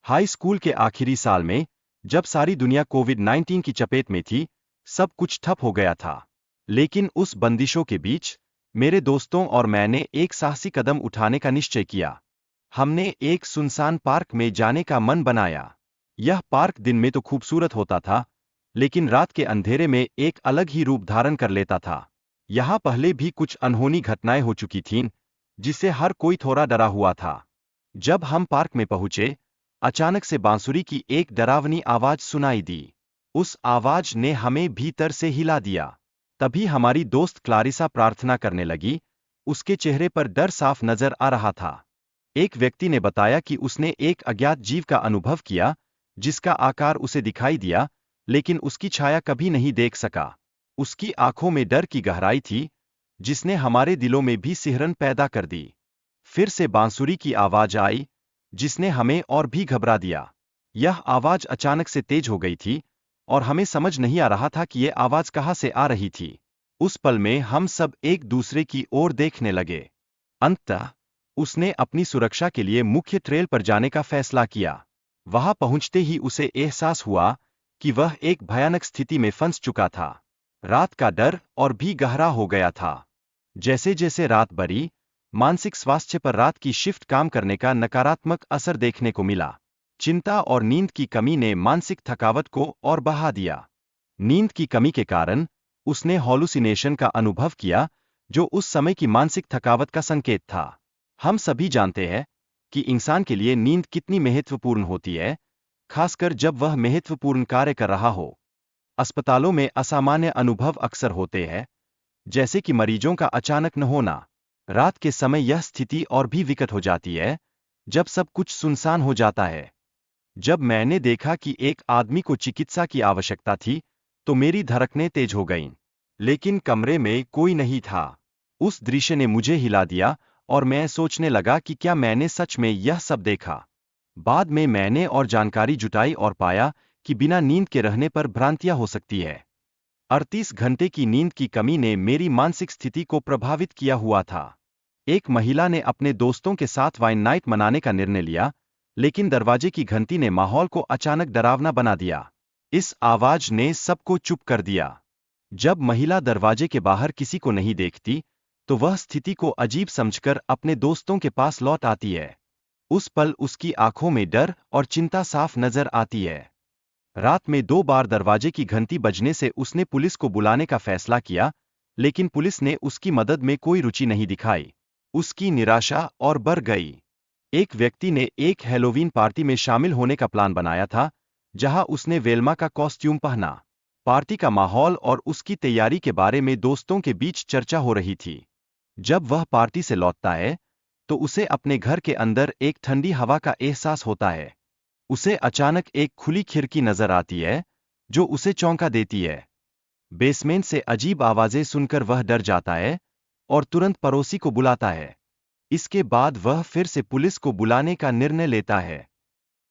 High school के आखिरी साल में, जब सारी दुनिया कोविड-19 की चपेट में थी, सब कुछ ठप हो गया था। लेकिन उस बंदिशों के बीच, मेरे दोस्तों और मैंने एक साहसी कदम उठाने का निश्चय किया। हमने एक सुनसान पार्क में जाने का मन बनाया। यह पार्क दिन में तो खूबसूरत होता था, लेकिन रात के अंधेरे में एक अलग ही रूप धारण कर लेता था। यहाँ पहले भी कुछ अनहोनी घटनाएं हो चुकी थीं, जिससे हर कोई थोड़ा डरा हुआ था। जब हम पार्क में पहुंचे, अचानक से बांसुरी की एक डरावनी आवाज सुनाई दी। उस आवाज ने हमें भीतर से हिला दिया। तभी हमारी दोस्त क्लारिसा प्रार्थना करने लगी, उसके चेहरे पर डर साफ नजर आ रहा था। एक व्यक्ति ने बताया कि उसने एक अज्ञात जीव का अनुभव किया, जिसका आकार उसे दिखाई दिया, लेकिन उसकी छाया कभी नहीं देख सका। उसकी आंखों में डर की गहराई थी, जिसने हमारे दिलों में भी सिहरन पैदा कर दी। फिर से बांसुरी की आवाज आई, जिसने हमें और भी घबरा दिया। यह आवाज अचानक से तेज हो गई थी, और हमें समझ नहीं आ रहा था कि यह आवाज कहाँ से आ रही थी। उस पल में हम सब एक दूसरे की ओर देखने लगे। अंततः उसने अपनी सुरक्षा के लिए मुख्य ट्रेल पर जाने का फैसला किया। वहां पहुंचते ही उसे एहसास हुआ कि वह एक भयानक स्थिति में फंस चुका था। रात का डर और भी गहरा हो गया था। जैसे जैसे रात बढ़ी, मानसिक स्वास्थ्य पर रात की शिफ्ट काम करने का नकारात्मक असर देखने को मिला। चिंता और नींद की कमी ने मानसिक थकावट को और बढ़ा दिया। नींद की कमी के कारण उसने हॉलुसिनेशन का अनुभव किया, जो उस समय की मानसिक थकावट का संकेत था। हम सभी जानते हैं कि इंसान के लिए नींद कितनी महत्वपूर्ण होती है, खासकर जब वह महत्वपूर्ण कार्य कर रहा हो। अस्पतालों में असामान्य अनुभव अक्सर होते हैं, जैसे कि मरीजों का अचानक न होना। रात के समय यह स्थिति और भी विकट हो जाती है, जब सब कुछ सुनसान हो जाता है। जब मैंने देखा कि एक आदमी को चिकित्सा की आवश्यकता थी, तो मेरी धड़कनें तेज हो गईं। लेकिन कमरे में कोई नहीं था। उस दृश्य ने मुझे हिला दिया, और मैं सोचने लगा कि क्या मैंने सच में यह सब देखा। बाद में मैंने और जानकारी जुटाई और पाया कि बिना नींद के रहने पर भ्रांतियां हो सकती है। 38 घंटे की नींद की कमी ने मेरी मानसिक स्थिति को प्रभावित किया हुआ था। एक महिला ने अपने दोस्तों के साथ वाइन नाइट मनाने का निर्णय लिया, लेकिन दरवाजे की घंटी ने माहौल को अचानक डरावना बना दिया। इस आवाज ने सबको चुप कर दिया। जब महिला दरवाजे के बाहर किसी को नहीं देखती, तो वह स्थिति को अजीब समझकर अपने दोस्तों के पास लौट आती है। उस पल उसकी आंखों में डर और चिंता साफ नजर आती है। रात में 2 बार दरवाजे की घंटी बजने से उसने पुलिस को बुलाने का फैसला किया, लेकिन पुलिस ने उसकी मदद में कोई रुचि नहीं दिखाई। उसकी निराशा और बढ़ गई। एक व्यक्ति ने एक हैलोवीन पार्टी में शामिल होने का प्लान बनाया था, जहां उसने वेल्मा का कॉस्ट्यूम पहना। पार्टी का माहौल और उसकी तैयारी के बारे में दोस्तों के बीच चर्चा हो रही थी। जब वह पार्टी से लौटता है, तो उसे अपने घर के अंदर एक ठंडी हवा का एहसास होता है। उसे अचानक एक खुली खिड़की नजर आती है, जो उसे चौंका देती है। बेसमेंट से अजीब आवाजें सुनकर वह डर जाता है, और तुरंत पड़ोसी को बुलाता है। इसके बाद वह फिर से पुलिस को बुलाने का निर्णय लेता है।